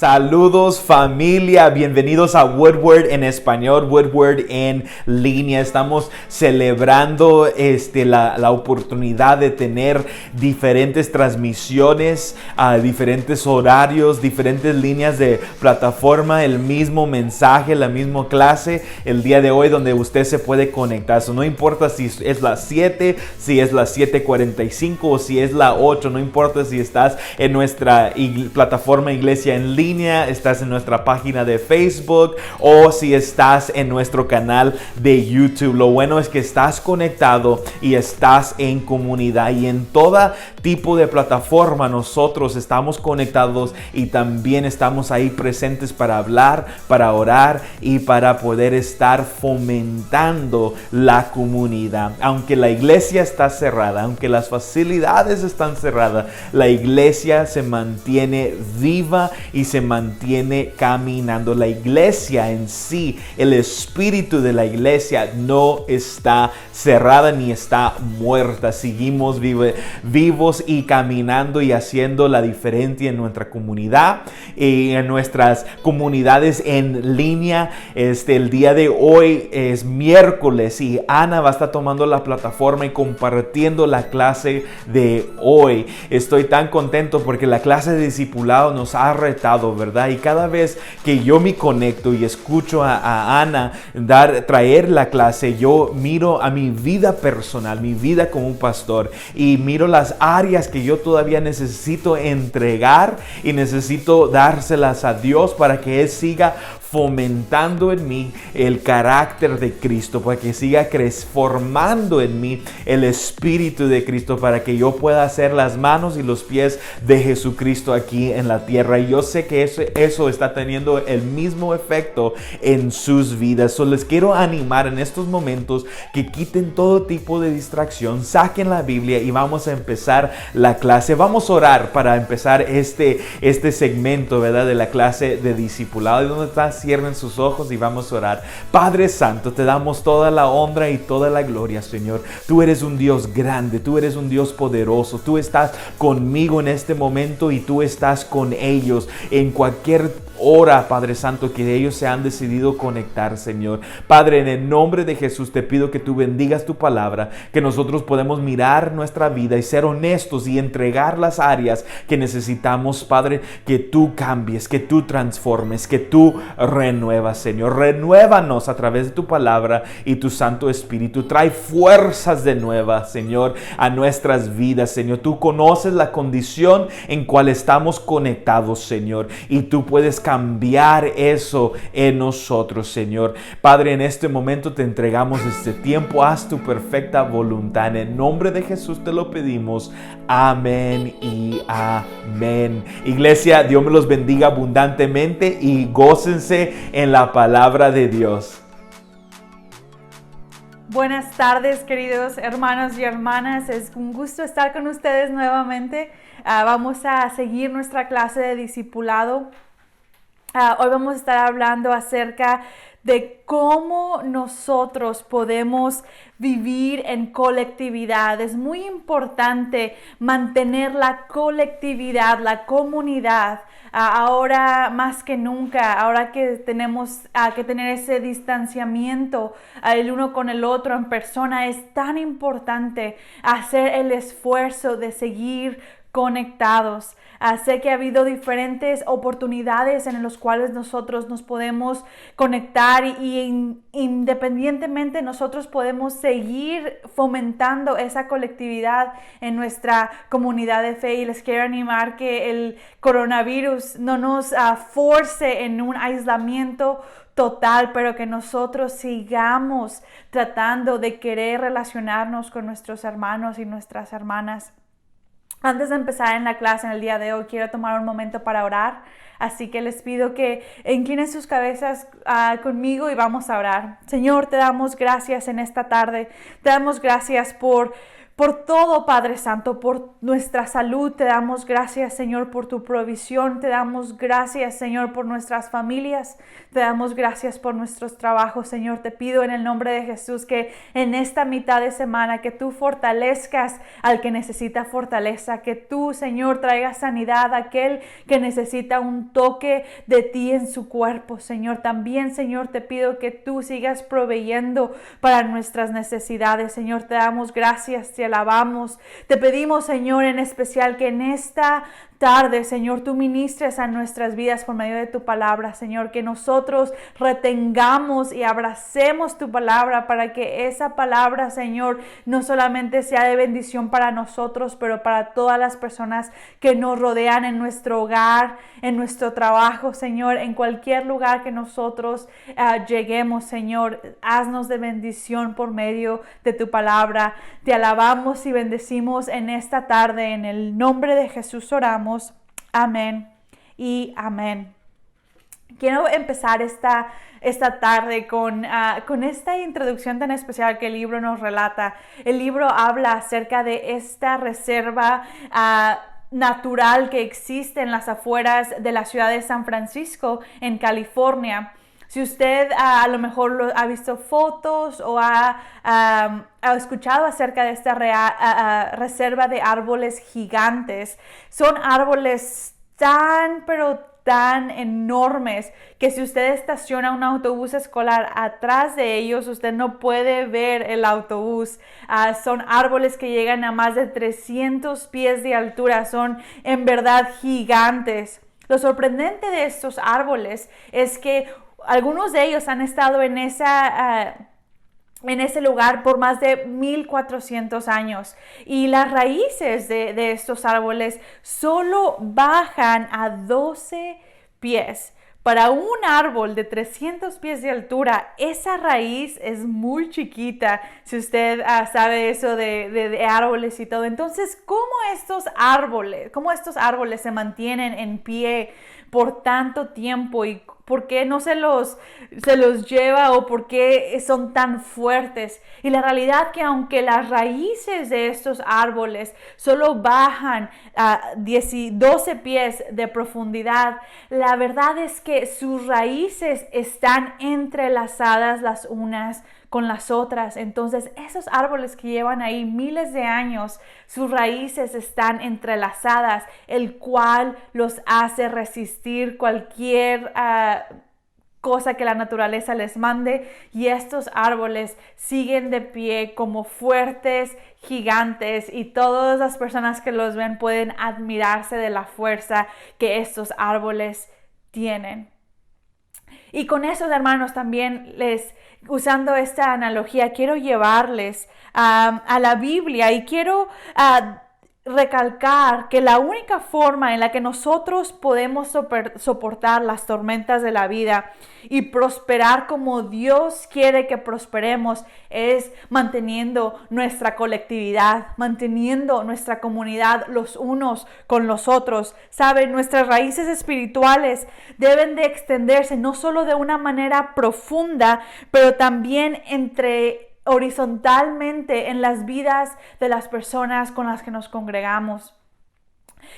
Saludos familia, bienvenidos a Woodward en español, Woodward en línea. Estamos celebrando la oportunidad de tener diferentes transmisiones, diferentes horarios, diferentes líneas de plataforma, el mismo mensaje, la misma clase el día de hoy donde usted se puede conectar. No importa si es las 7, si es las 7:45 o si es la 8, no importa si estás en nuestra plataforma Iglesia en línea, estás en nuestra página de Facebook o si estás en nuestro canal de YouTube. Lo bueno es que estás conectado y estás en comunidad, y en todo tipo de plataforma nosotros estamos conectados y también estamos ahí presentes para hablar, para orar y para poder estar fomentando la comunidad. Aunque la iglesia está cerrada, aunque las facilidades están cerradas, la iglesia se mantiene viva y se mantiene caminando. La iglesia en sí, el espíritu de la iglesia no está cerrada ni está muerta. Seguimos vivos y caminando y haciendo la diferencia en nuestra comunidad y en nuestras comunidades en línea. El día de hoy es miércoles y Ana va a estar tomando la plataforma y compartiendo la clase de hoy. Estoy tan contento porque la clase de discipulado nos ha retado, ¿verdad? Y cada vez que yo me conecto y escucho a Ana traer la clase, yo miro a mi vida personal, mi vida como un pastor, y miro las áreas que yo todavía necesito entregar y necesito dárselas a Dios para que Él siga fomentando en mí el carácter de Cristo, para que siga formando en mí el Espíritu de Cristo, para que yo pueda hacer las manos y los pies de Jesucristo aquí en la tierra. Y yo sé que eso está teniendo el mismo efecto en sus vidas. Les quiero animar en estos momentos que quiten todo tipo de distracción, saquen la Biblia y vamos a empezar la clase. Vamos a orar para empezar este segmento, ¿verdad?, de la clase de discipulado. ¿Y dónde estás? Cierren sus ojos y vamos a orar. Padre Santo, te damos toda la honra y toda la gloria, Señor. Tú eres un Dios grande, tú eres un Dios poderoso. Tú estás conmigo en este momento y tú estás con ellos en cualquier hora, Padre Santo, que ellos se han decidido conectar, Señor. Padre, en el nombre de Jesús te pido que tú bendigas tu palabra, que nosotros podemos mirar nuestra vida y ser honestos y entregar las áreas que necesitamos, Padre, que tú cambies, que tú transformes, que tú renuevas, Señor. Renuévanos a través de tu palabra y tu Santo Espíritu. Trae fuerzas de nueva, Señor, a nuestras vidas, Señor. Tú conoces la condición en cual estamos conectados, Señor, y tú puedes cambiar eso en nosotros, Señor. Padre, en este momento te entregamos este tiempo. Haz tu perfecta voluntad. En el nombre de Jesús te lo pedimos. Amén y amén. Iglesia, Dios me los bendiga abundantemente y gócense en la palabra de Dios. Buenas tardes, queridos hermanos y hermanas. Es un gusto estar con ustedes nuevamente. Vamos a seguir nuestra clase de discipulado. Hoy vamos a estar hablando acerca de cómo nosotros podemos vivir en colectividad. Es muy importante mantener la colectividad, la comunidad. Ahora más que nunca, ahora que tenemos que tener ese distanciamiento el uno con el otro en persona, es tan importante hacer el esfuerzo de seguir conectados. Sé que ha habido diferentes oportunidades en las cuales nosotros nos podemos conectar y independientemente nosotros podemos seguir fomentando esa colectividad en nuestra comunidad de fe. Y les quiero animar que el coronavirus no nos force en un aislamiento total, pero que nosotros sigamos tratando de querer relacionarnos con nuestros hermanos y nuestras hermanas. Antes de empezar en la clase en el día de hoy, quiero tomar un momento para orar. Así que les pido que inclinen sus cabezas conmigo y vamos a orar. Señor, te damos gracias en esta tarde. Te damos gracias por Por todo, Padre Santo, por nuestra salud, te damos gracias, Señor, por tu provisión. Te damos gracias, Señor, por nuestras familias. Te damos gracias por nuestros trabajos, Señor. Te pido en el nombre de Jesús que en esta mitad de semana, que tú fortalezcas al que necesita fortaleza. Que tú, Señor, traigas sanidad a aquel que necesita un toque de ti en su cuerpo, Señor. También, Señor, te pido que tú sigas proveyendo para nuestras necesidades, Señor. Te damos gracias, te alabamos. Te pedimos, Señor, en especial que en esta tarde, Señor, tú ministres a nuestras vidas por medio de tu palabra, Señor, que nosotros retengamos y abracemos tu palabra para que esa palabra, Señor, no solamente sea de bendición para nosotros, pero para todas las personas que nos rodean en nuestro hogar, en nuestro trabajo, Señor, en cualquier lugar que nosotros lleguemos, Señor. Haznos de bendición por medio de tu palabra. Te alabamos y bendecimos en esta tarde. En el nombre de Jesús oramos. Amén y amén. Quiero empezar esta tarde con esta introducción tan especial que el libro nos relata. El libro habla acerca de esta reserva natural que existe en las afueras de la ciudad de San Francisco, en California. Si usted a lo mejor ha visto fotos o ha escuchado acerca de esta reserva de árboles gigantes, son árboles pero tan enormes que si usted estaciona un autobús escolar atrás de ellos, usted no puede ver el autobús. Son árboles que llegan a más de 300 pies de altura, son en verdad gigantes. Lo sorprendente de estos árboles es que algunos de ellos han estado en ese lugar por más de 1400 años, y las raíces de estos árboles solo bajan a 12 pies. Para un árbol de 300 pies de altura, esa raíz es muy chiquita, si usted sabe eso de árboles y todo. Entonces, ¿cómo estos árboles se mantienen en pie por tanto tiempo y por qué no se los lleva o por qué son tan fuertes? Y la realidad que aunque las raíces de estos árboles solo bajan a 12 pies de profundidad, la verdad es que sus raíces están entrelazadas las unas con las otras. Entonces, esos árboles que llevan ahí miles de años, sus raíces están entrelazadas, el cual los hace resistir cualquier cosa que la naturaleza les mande, y estos árboles siguen de pie como fuertes gigantes, y todas las personas que los ven pueden admirarse de la fuerza que estos árboles tienen. Y con eso, hermanos, también usando esta analogía, quiero llevarles a la Biblia, y quiero recalcar que la única forma en la que nosotros podemos soportar las tormentas de la vida y prosperar como Dios quiere que prosperemos es manteniendo nuestra colectividad, manteniendo nuestra comunidad los unos con los otros. Saben, nuestras raíces espirituales deben de extenderse no solo de una manera profunda, pero también horizontalmente en las vidas de las personas con las que nos congregamos.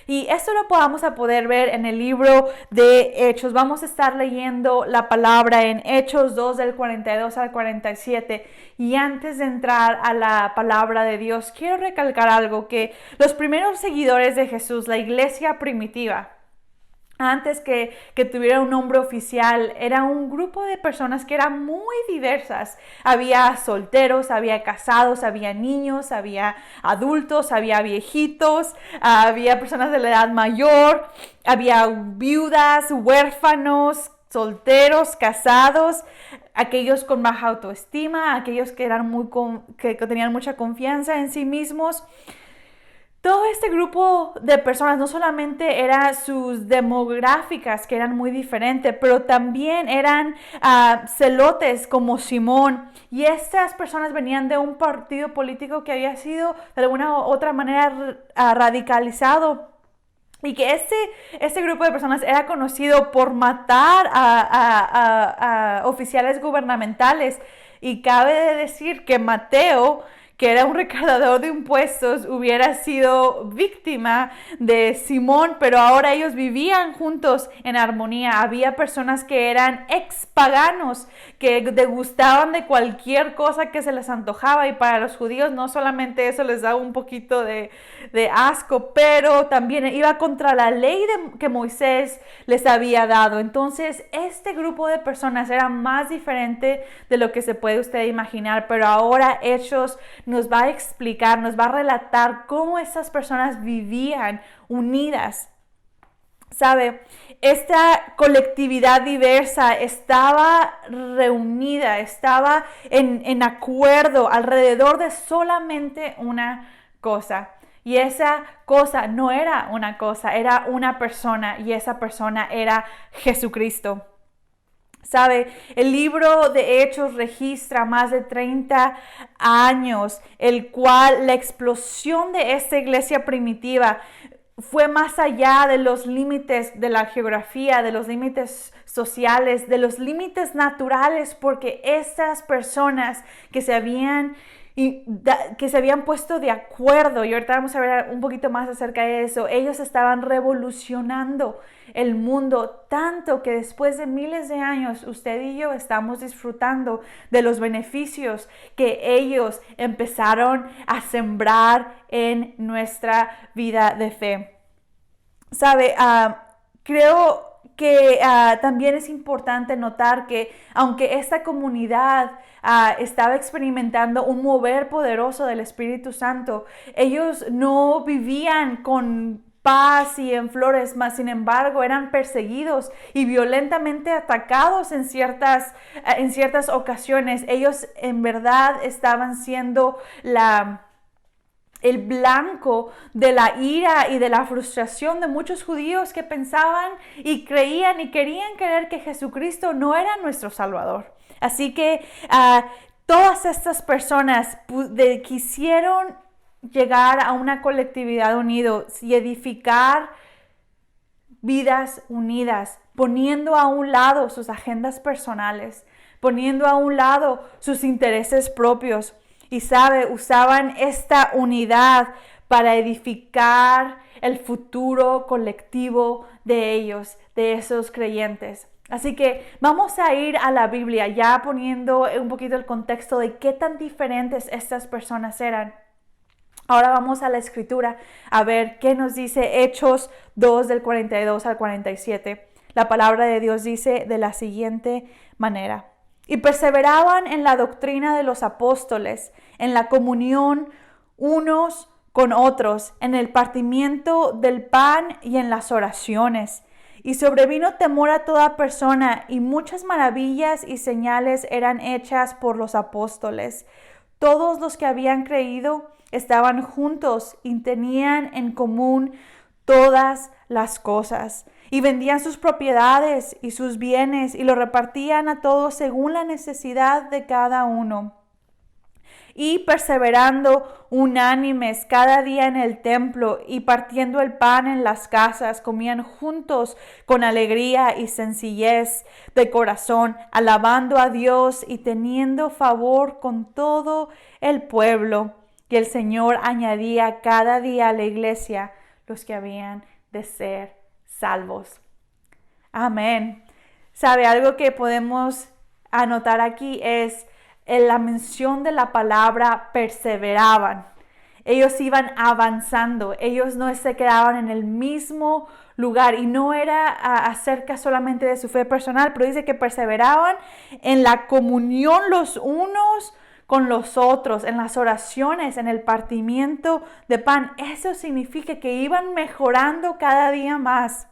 Y esto lo vamos a poder ver en el libro de Hechos. Vamos a estar leyendo la palabra en Hechos 2 del 42 al 47. Y antes de entrar a la palabra de Dios, quiero recalcar algo, que los primeros seguidores de Jesús, la iglesia primitiva, antes que tuviera un nombre oficial, era un grupo de personas que eran muy diversas. Había solteros, había casados, había niños, había adultos, había viejitos, había personas de la edad mayor, había viudas, huérfanos, solteros, casados, aquellos con baja autoestima, aquellos que tenían mucha confianza en sí mismos. Todo este grupo de personas no solamente eran sus demográficas, que eran muy diferentes, pero también eran celotes como Simón. Y estas personas venían de un partido político que había sido de alguna u otra manera radicalizado. Y que este grupo de personas era conocido por matar a oficiales gubernamentales. Y cabe decir que Mateo, que era un recaudador de impuestos, hubiera sido víctima de Simón, pero ahora ellos vivían juntos en armonía. Había personas que eran expaganos, que degustaban de cualquier cosa que se les antojaba, y para los judíos no solamente eso les daba un poquito de asco, pero también iba contra la ley que Moisés les había dado. Entonces, este grupo de personas era más diferente de lo que se puede usted imaginar, pero ahora Hechos nos va a explicar, nos va a relatar cómo esas personas vivían unidas. ¿Sabe? Esta colectividad diversa estaba reunida, estaba en acuerdo alrededor de solamente una cosa. Y esa cosa no era una cosa, era una persona, y esa persona era Jesucristo. ¿Sabe? El libro de Hechos registra más de 30 años, el cual la explosión de esta iglesia primitiva fue más allá de los límites de la geografía, de los límites sociales, de los límites naturales, porque estas personas que se habían puesto de acuerdo, y ahorita vamos a ver un poquito más acerca de eso, ellos estaban revolucionando el mundo, tanto que después de miles de años usted y yo estamos disfrutando de los beneficios que ellos empezaron a sembrar en nuestra vida de fe. ¿Sabe? Creo que también es importante notar que aunque esta comunidad estaba experimentando un mover poderoso del Espíritu Santo, ellos no vivían con paz y en flores, mas sin embargo eran perseguidos y violentamente atacados en ciertas ocasiones. Ellos en verdad estaban siendo el blanco de la ira y de la frustración de muchos judíos que pensaban y creían y querían creer que Jesucristo no era nuestro Salvador. Así que todas estas personas quisieron llegar a una colectividad unida y edificar vidas unidas, poniendo a un lado sus agendas personales, poniendo a un lado sus intereses propios. Y sabe, usaban esta unidad para edificar el futuro colectivo de ellos, de esos creyentes. Así que vamos a ir a la Biblia, ya poniendo un poquito el contexto de qué tan diferentes estas personas eran. Ahora vamos a la Escritura a ver qué nos dice Hechos 2 del 42 al 47. La palabra de Dios dice de la siguiente manera: y perseveraban en la doctrina de los apóstoles, en la comunión unos con otros, en el partimiento del pan y en las oraciones. Y sobrevino temor a toda persona, y muchas maravillas y señales eran hechas por los apóstoles. Todos los que habían creído estaban juntos y tenían en común todas las cosas. Y vendían sus propiedades y sus bienes y lo repartían a todos según la necesidad de cada uno. Y perseverando unánimes cada día en el templo y partiendo el pan en las casas, comían juntos con alegría y sencillez de corazón, alabando a Dios y teniendo favor con todo el pueblo. Y el Señor añadía cada día a la iglesia los que habían de ser salvos. Amén. ¿Sabe? Algo que podemos anotar aquí es la mención de la palabra perseveraban. Ellos iban avanzando, ellos no se quedaban en el mismo lugar, y no era acerca solamente de su fe personal, pero dice que perseveraban en la comunión los unos con los otros, en las oraciones, en el partimiento de pan. Eso significa que iban mejorando cada día más.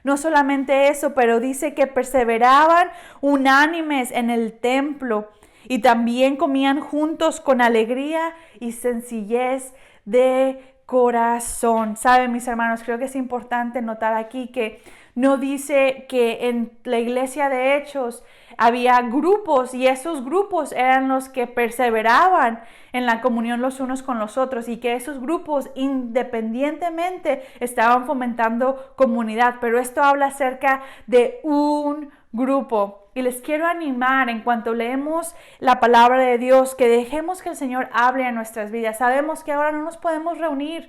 No solamente eso, pero dice que perseveraban unánimes en el templo y también comían juntos con alegría y sencillez de corazón. Saben, mis hermanos, creo que es importante notar aquí que no dice que en la iglesia de Hechos había grupos y esos grupos eran los que perseveraban en la comunión los unos con los otros, y que esos grupos independientemente estaban fomentando comunidad. Pero esto habla acerca de un grupo. Y les quiero animar en cuanto leemos la palabra de Dios, que dejemos que el Señor hable en nuestras vidas. Sabemos que ahora no nos podemos reunir,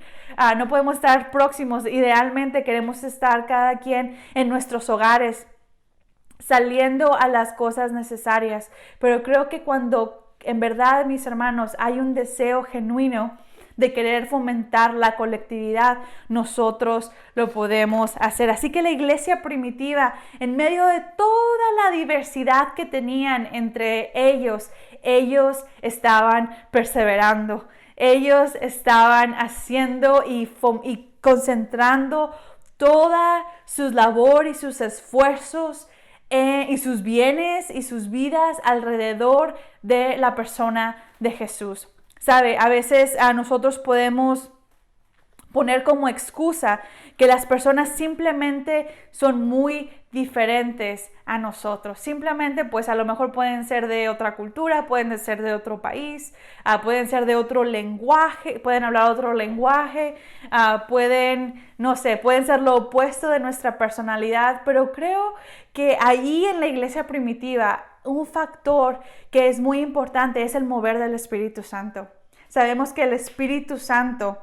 no podemos estar próximos. Idealmente queremos estar cada quien en nuestros hogares, saliendo a las cosas necesarias. Pero creo que cuando en verdad, mis hermanos, hay un deseo genuino de querer fomentar la colectividad, nosotros lo podemos hacer. Así que la iglesia primitiva, en medio de toda la diversidad que tenían entre ellos estaban perseverando. Ellos estaban haciendo y concentrando toda su labor y sus esfuerzos y sus bienes y sus vidas alrededor de la persona de Jesús. ¿Sabe? A veces nosotros podemos poner como excusa que las personas simplemente son muy diferentes a nosotros. Simplemente, pues a lo mejor pueden ser de otra cultura, pueden ser de otro país, pueden ser de otro lenguaje, pueden hablar otro lenguaje, pueden ser lo opuesto de nuestra personalidad, pero creo que ahí en la iglesia primitiva un factor que es muy importante es el mover del Espíritu Santo. Sabemos que el Espíritu Santo,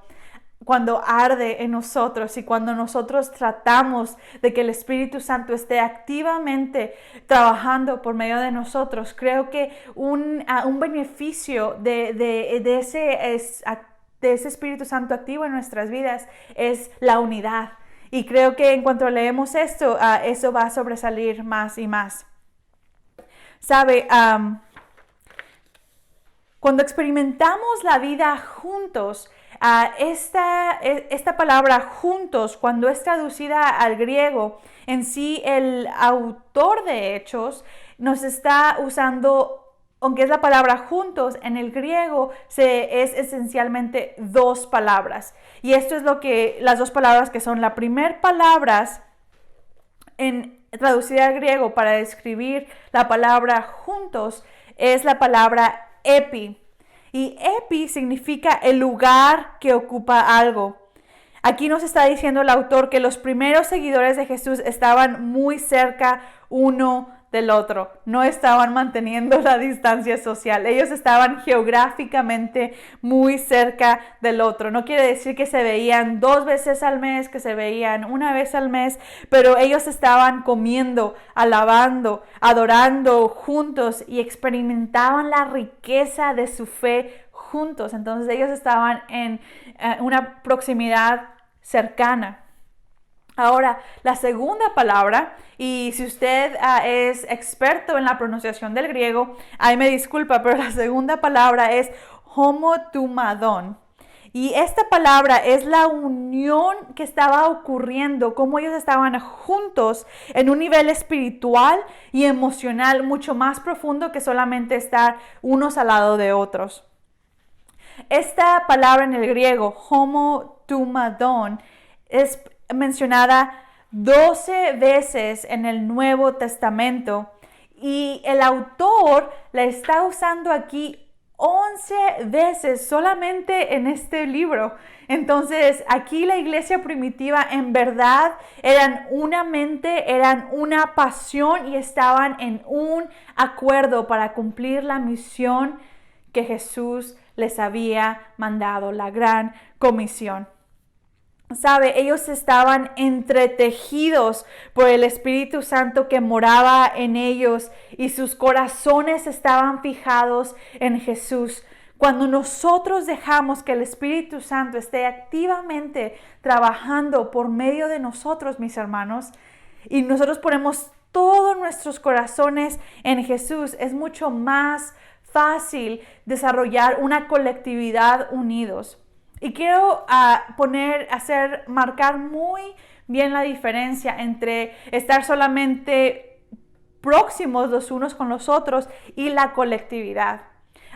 cuando arde en nosotros y cuando nosotros tratamos de que el Espíritu Santo esté activamente trabajando por medio de nosotros, creo que un beneficio de ese Espíritu Santo activo en nuestras vidas es la unidad. Y creo que en cuanto leemos esto, eso va a sobresalir más y más. ¿Sabe? Cuando experimentamos la vida juntos, esta palabra juntos, cuando es traducida al griego, en sí el autor de Hechos nos está usando, aunque es la palabra juntos, en el griego es esencialmente dos palabras. Y esto es las dos palabras que son la primera palabra traducida al griego para describir la palabra juntos es la palabra epi. Y epi significa el lugar que ocupa algo. Aquí nos está diciendo el autor que los primeros seguidores de Jesús estaban muy cerca uno del otro. No estaban manteniendo la distancia social. Ellos estaban geográficamente muy cerca del otro. No quiere decir que se veían 2 veces al mes, que se veían 1 vez al mes, pero ellos estaban comiendo, alabando, adorando juntos y experimentaban la riqueza de su fe juntos. Entonces ellos estaban en una proximidad cercana. Ahora, la segunda palabra, y si usted es experto en la pronunciación del griego, ahí me disculpa, pero la segunda palabra es homotumadón. Y esta palabra es la unión que estaba ocurriendo, cómo ellos estaban juntos en un nivel espiritual y emocional mucho más profundo que solamente estar unos al lado de otros. Esta palabra en el griego, homotumadón, es mencionada 12 veces en el Nuevo Testamento y el autor la está usando aquí 11 veces solamente en este libro. Entonces aquí la iglesia primitiva en verdad eran una mente, eran una pasión y estaban en un acuerdo para cumplir la misión que Jesús les había mandado, la gran comisión. ¿Sabe? Ellos estaban entretejidos por el Espíritu Santo que moraba en ellos y sus corazones estaban fijados en Jesús. Cuando nosotros dejamos que el Espíritu Santo esté activamente trabajando por medio de nosotros, mis hermanos, y nosotros ponemos todos nuestros corazones en Jesús, es mucho más fácil desarrollar una colectividad unidos. Y quiero marcar muy bien la diferencia entre estar solamente próximos los unos con los otros y la colectividad.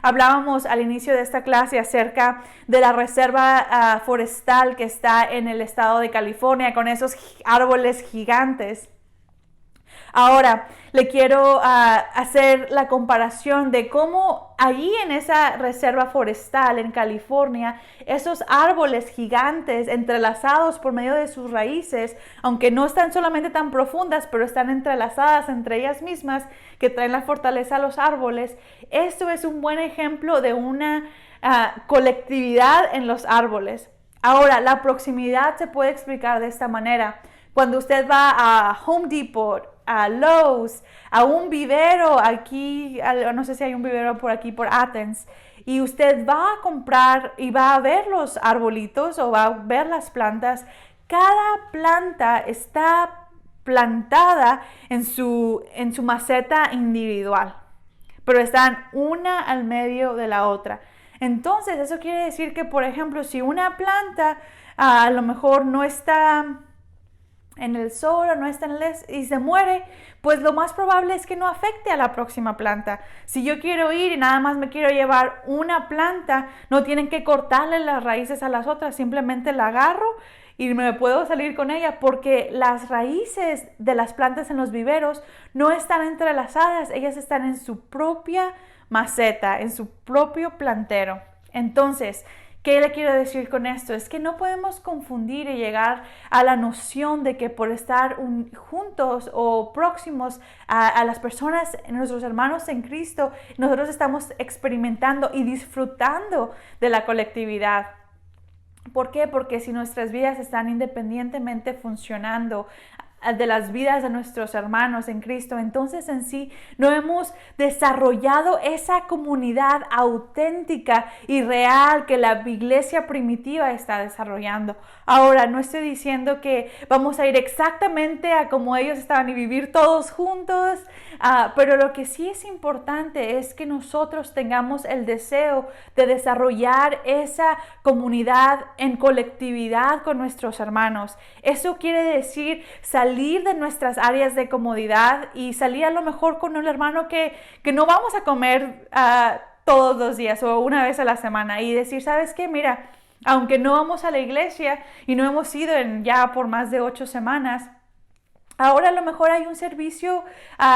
Hablábamos al inicio de esta clase acerca de la reserva forestal que está en el estado de California con esos árboles gigantes. Ahora, le quiero hacer la comparación de cómo allí en esa reserva forestal en California, esos árboles gigantes entrelazados por medio de sus raíces, aunque no están solamente tan profundas, pero están entrelazadas entre ellas mismas, que traen la fortaleza a los árboles. Esto es un buen ejemplo de una colectividad en los árboles. Ahora, la proximidad se puede explicar de esta manera. Cuando usted va a Home Depot, a Lowe's, a un vivero aquí, no sé si hay un vivero por aquí, por Athens, y usted va a comprar y va a ver los arbolitos o va a ver las plantas, cada planta está plantada en su maceta individual, pero están una al medio de la otra. Entonces, eso quiere decir que, por ejemplo, si una planta a lo mejor no está en el sol o no está en el y se muere, pues lo más probable es que no afecte a la próxima planta. Si yo quiero ir y nada más me quiero llevar una planta, no tienen que cortarle las raíces a las otras, simplemente la agarro y me puedo salir con ella, porque las raíces de las plantas en los viveros no están entrelazadas, ellas están en su propia maceta, en su propio plantero. Entonces, ¿qué le quiero decir con esto? Es que no podemos confundir y llegar a la noción de que por estar juntos o próximos a las personas, nuestros hermanos en Cristo, nosotros estamos experimentando y disfrutando de la colectividad. ¿Por qué? Porque si nuestras vidas están independientemente funcionando de las vidas de nuestros hermanos en Cristo, entonces en sí no hemos desarrollado esa comunidad auténtica y real que la iglesia primitiva está desarrollando. Ahora, no estoy diciendo que vamos a ir exactamente a como ellos estaban y vivir todos juntos, pero lo que sí es importante es que nosotros tengamos el deseo de desarrollar esa comunidad en colectividad con nuestros hermanos. Eso quiere decir salir de nuestras áreas de comodidad y salir a lo mejor con un hermano que no vamos a comer todos los días o una vez a la semana, y decir, ¿sabes qué? Mira, aunque no vamos a la iglesia y no hemos ido ya por más de 8 semanas, ahora a lo mejor hay un servicio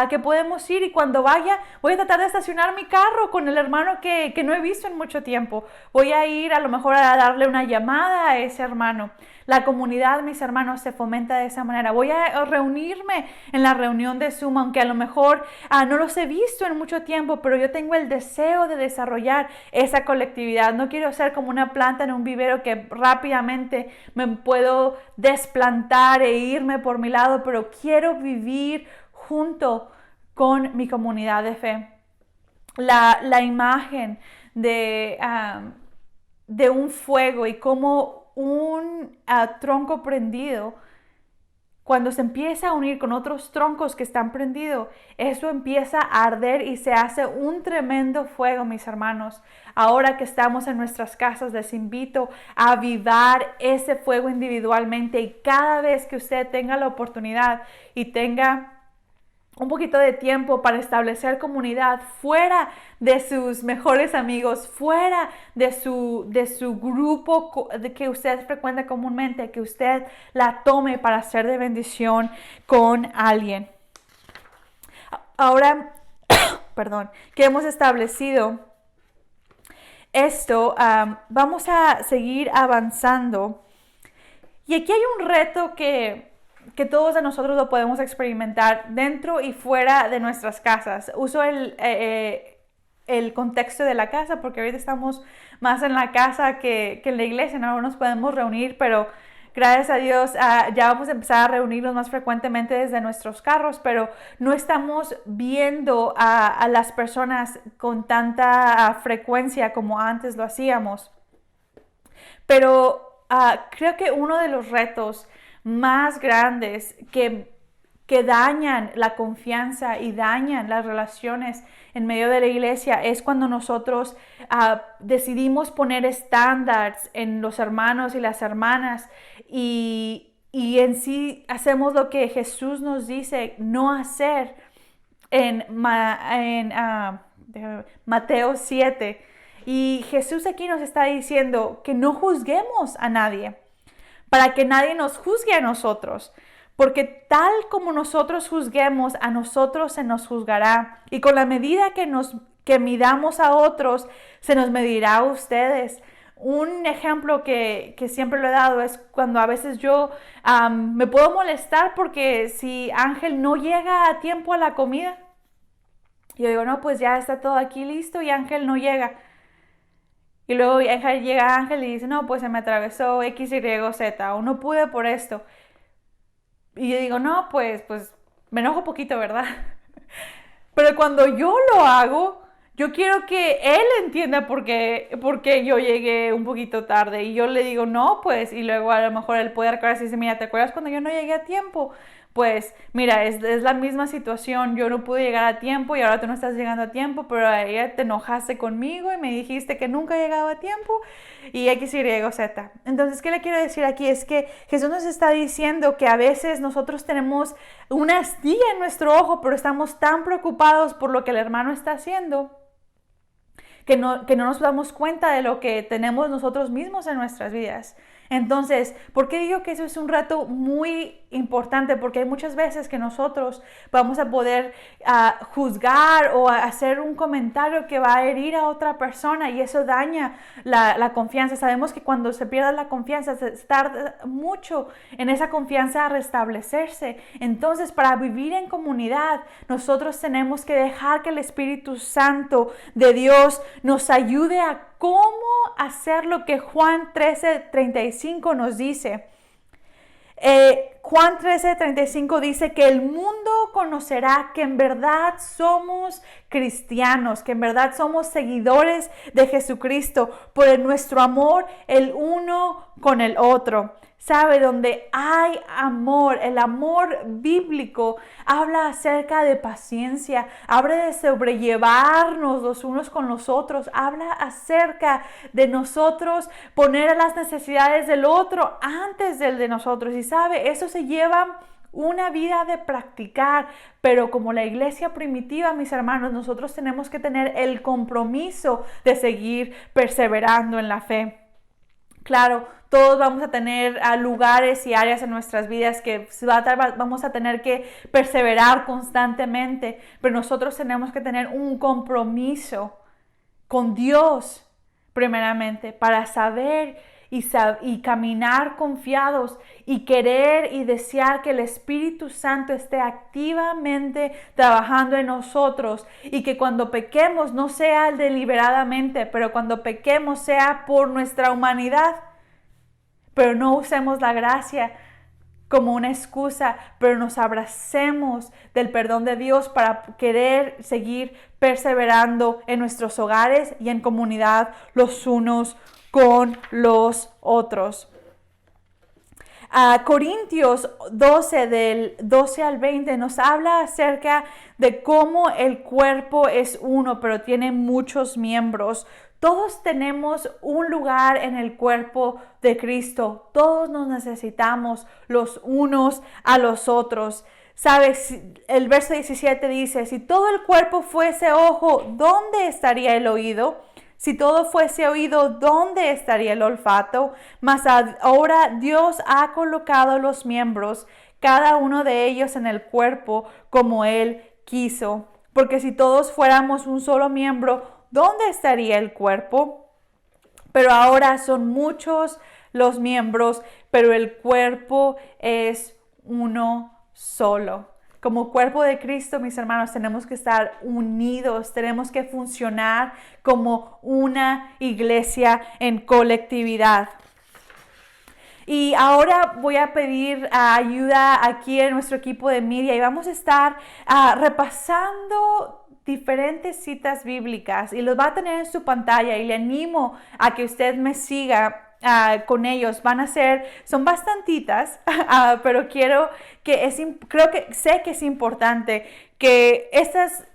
que podemos ir, y cuando vaya voy a tratar de estacionar mi carro con el hermano que no he visto en mucho tiempo. Voy a ir a lo mejor a darle una llamada a ese hermano. La comunidad, mis hermanos, se fomenta de esa manera. Voy a reunirme en la reunión de Zoom, aunque a lo mejor no los he visto en mucho tiempo, pero yo tengo el deseo de desarrollar esa colectividad. No quiero ser como una planta en un vivero que rápidamente me puedo desplantar e irme por mi lado, pero quiero vivir junto con mi comunidad de fe. La imagen de un fuego y cómo un tronco prendido, cuando se empieza a unir con otros troncos que están prendidos, eso empieza a arder y se hace un tremendo fuego, mis hermanos. Ahora que estamos en nuestras casas, les invito a avivar ese fuego individualmente, y cada vez que usted tenga la oportunidad y tenga un poquito de tiempo para establecer comunidad fuera de sus mejores amigos, fuera de su grupo que usted frecuenta comúnmente, que usted la tome para ser de bendición con alguien. Ahora, perdón, que hemos establecido esto, vamos a seguir avanzando. Y aquí hay un reto que todos de nosotros lo podemos experimentar dentro y fuera de nuestras casas. Uso el contexto de la casa porque ahorita estamos más en la casa que en la iglesia, no nos podemos reunir, pero gracias a Dios ya vamos a empezar a reunirnos más frecuentemente desde nuestros carros, pero no estamos viendo a las personas con tanta frecuencia como antes lo hacíamos. Pero creo que uno de los retos más grandes que dañan la confianza y dañan las relaciones en medio de la iglesia es cuando nosotros decidimos poner estándares en los hermanos y las hermanas, y en sí hacemos lo que Jesús nos dice no hacer en Mateo 7. Y Jesús aquí nos está diciendo que no juzguemos a nadie, para que nadie nos juzgue a nosotros. porque tal como nosotros juzguemos, a nosotros se nos juzgará. Y con la medida que midamos a otros, se nos medirá a ustedes. Un ejemplo que siempre lo he dado es cuando a veces yo me puedo molestar porque si Ángel no llega a tiempo a la comida, yo digo, no, pues ya está todo aquí listo y Ángel no llega. Y luego llega Ángel y dice, no, pues se me atravesó X, Y, Z, o no pude por esto. Y yo digo, no, pues me enojo poquito, ¿verdad? Pero cuando yo lo hago, yo quiero que él entienda por qué yo llegué un poquito tarde. Y yo le digo, no, pues, y luego a lo mejor él puede acordarse y dice, mira, ¿te acuerdas cuando yo no llegué a tiempo? Pues, mira, es la misma situación. Yo no pude llegar a tiempo y ahora tú no estás llegando a tiempo, pero ayer te enojaste conmigo y me dijiste que nunca llegaba a tiempo y X, Y, Z. Entonces, ¿qué le quiero decir aquí? Es que Jesús nos está diciendo que a veces nosotros tenemos una astilla en nuestro ojo, pero estamos tan preocupados por lo que el hermano está haciendo que no nos damos cuenta de lo que tenemos nosotros mismos en nuestras vidas. Entonces, ¿por qué digo que eso es un reto muy importante? Porque hay muchas veces que nosotros vamos a poder juzgar o hacer un comentario que va a herir a otra persona y eso daña la confianza. Sabemos que cuando se pierde la confianza se tarda mucho en esa confianza a restablecerse. Entonces, para vivir en comunidad, nosotros tenemos que dejar que el Espíritu Santo de Dios nos ayude a cómo hacer lo que Juan 13:35 nos dice. Juan 13:35 dice que el mundo conocerá que en verdad somos cristianos, que en verdad somos seguidores de Jesucristo por nuestro amor el uno con el otro. ¿Sabe? Donde hay amor, el amor bíblico habla acerca de paciencia, habla de sobrellevarnos los unos con los otros, habla acerca de nosotros poner las necesidades del otro antes del de nosotros. Y ¿sabe? Eso se lleva una vida de practicar, pero como la iglesia primitiva, mis hermanos, nosotros tenemos que tener el compromiso de seguir perseverando en la fe. Claro, todos vamos a tener lugares y áreas en nuestras vidas que vamos a tener que perseverar constantemente, pero nosotros tenemos que tener un compromiso con Dios primeramente para saber y caminar confiados y querer y desear que el Espíritu Santo esté activamente trabajando en nosotros y que cuando pequemos no sea deliberadamente, pero cuando pequemos sea por nuestra humanidad, pero no usemos la gracia como una excusa, pero nos abracemos del perdón de Dios para querer seguir perseverando en nuestros hogares y en comunidad los unos con los otros. Corintios 12, del 12 al 20, nos habla acerca de cómo el cuerpo es uno, pero tiene muchos miembros. Todos tenemos un lugar en el cuerpo de Cristo. Todos nos necesitamos los unos a los otros. ¿Sabes? El verso 17 dice, si todo el cuerpo fuese ojo, ¿dónde estaría el oído? Si todo fuese oído, ¿dónde estaría el olfato? Mas ahora Dios ha colocado los miembros, cada uno de ellos en el cuerpo, como Él quiso. Porque si todos fuéramos un solo miembro, ¿dónde estaría el cuerpo? Pero ahora son muchos los miembros, pero el cuerpo es uno solo. Como cuerpo de Cristo, mis hermanos, tenemos que estar unidos, tenemos que funcionar como una iglesia en colectividad. Y ahora voy a pedir ayuda aquí en nuestro equipo de media y vamos a estar repasando diferentes citas bíblicas y los va a tener en su pantalla y le animo a que usted me siga con ellos. Son bastantitas, pero sé que es importante que estas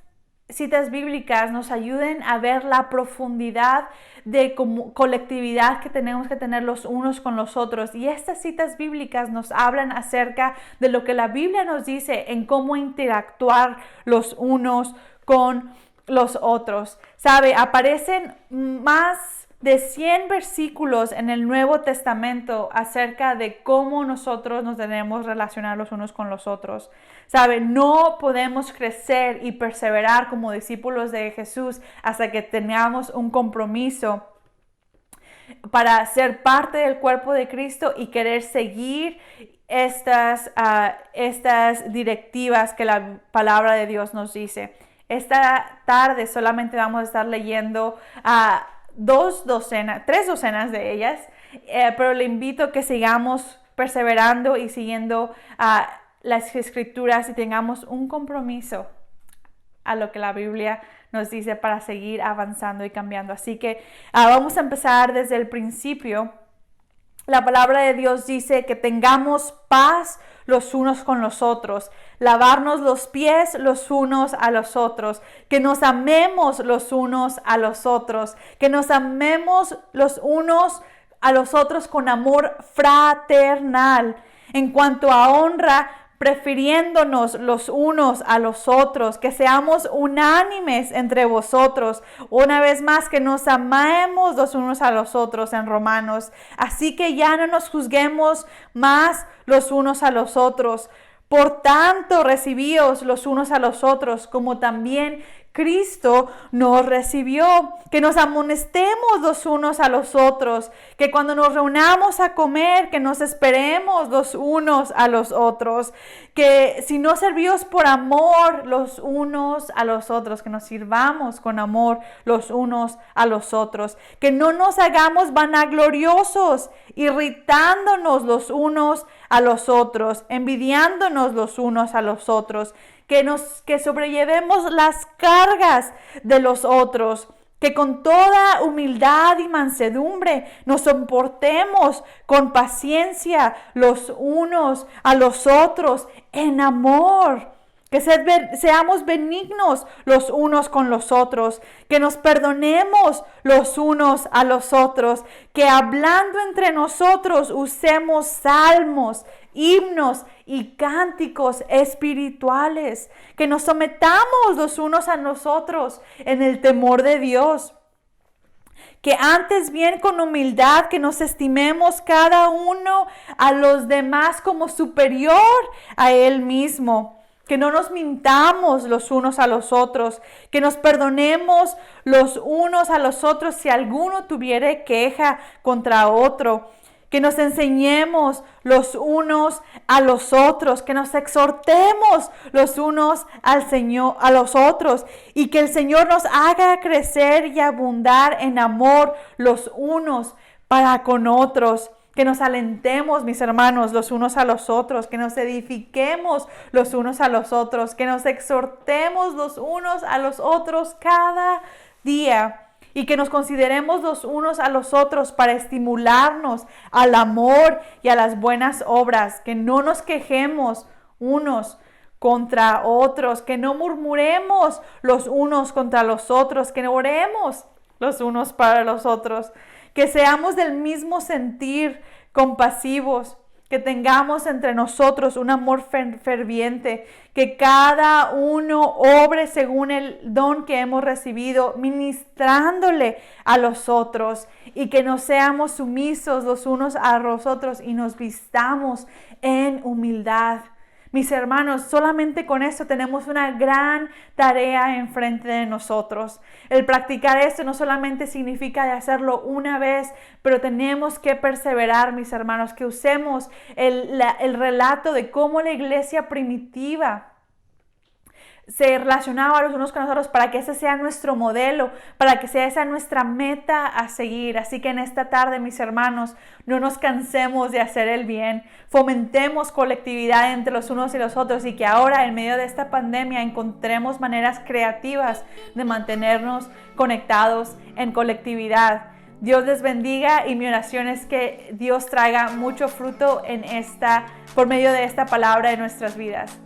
citas bíblicas nos ayuden a ver la profundidad de colectividad que tenemos que tener los unos con los otros. Y estas citas bíblicas nos hablan acerca de lo que la Biblia nos dice en cómo interactuar los unos con los otros. ¿Sabe? Aparecen más de 100 versículos en el Nuevo Testamento acerca de cómo nosotros nos debemos relacionar los unos con los otros. ¿Sabe? No podemos crecer y perseverar como discípulos de Jesús hasta que tengamos un compromiso para ser parte del cuerpo de Cristo y querer seguir estas directivas que la palabra de Dios nos dice. Esta tarde solamente vamos a estar leyendo tres docenas de ellas, pero le invito a que sigamos perseverando y siguiendo las escrituras y tengamos un compromiso a lo que la Biblia nos dice para seguir avanzando y cambiando. Así que vamos a empezar desde el principio. La palabra de Dios dice que tengamos paz los unos con los otros, lavarnos los pies los unos a los otros, que nos amemos los unos a los otros, que nos amemos los unos a los otros con amor fraternal. En cuanto a honra, prefiriéndonos los unos a los otros, que seamos unánimes entre vosotros. Una vez más, que nos amemos los unos a los otros en Romanos. Así que ya no nos juzguemos más los unos a los otros. Por tanto, recibíos los unos a los otros, como también Cristo nos recibió, que nos amonestemos los unos a los otros, que cuando nos reunamos a comer, que nos esperemos los unos a los otros, que si no servíos por amor los unos a los otros, que nos sirvamos con amor los unos a los otros, que no nos hagamos vanagloriosos, irritándonos los unos a los otros, envidiándonos los unos a los otros, que sobrellevemos las cargas de los otros, que con toda humildad y mansedumbre nos soportemos con paciencia los unos a los otros en amor, que seamos benignos los unos con los otros, que nos perdonemos los unos a los otros, que hablando entre nosotros usemos salmos, himnos y cánticos espirituales, que nos sometamos los unos a los otros en el temor de Dios, que antes bien con humildad, que nos estimemos cada uno a los demás como superior a él mismo, que no nos mintamos los unos a los otros, que nos perdonemos los unos a los otros si alguno tuviere queja contra otro, que nos enseñemos los unos a los otros, que nos exhortemos los unos al Señor, a los otros, y que el Señor nos haga crecer y abundar en amor los unos para con otros. Que nos alentemos, mis hermanos, los unos a los otros, que nos edifiquemos los unos a los otros, que nos exhortemos los unos a los otros cada día. Y que nos consideremos los unos a los otros para estimularnos al amor y a las buenas obras. Que no nos quejemos unos contra otros. Que no murmuremos los unos contra los otros. Que no oremos los unos para los otros. Que seamos del mismo sentir, compasivos. Que tengamos entre nosotros un amor ferviente, que cada uno obre según el don que hemos recibido, ministrándole a los otros, y que no seamos sumisos los unos a los otros y nos vistamos en humildad. Mis hermanos, solamente con esto tenemos una gran tarea enfrente de nosotros. El practicar esto no solamente significa de hacerlo una vez, pero tenemos que perseverar, mis hermanos, que usemos el relato de cómo la iglesia primitiva se relacionaba los unos con los otros, para que ese sea nuestro modelo, para que sea esa nuestra meta a seguir. Así que en esta tarde, mis hermanos, no nos cansemos de hacer el bien, fomentemos colectividad entre los unos y los otros, y que ahora en medio de esta pandemia encontremos maneras creativas de mantenernos conectados en colectividad. Dios les bendiga, y mi oración es que Dios traiga mucho fruto por medio de esta palabra en nuestras vidas.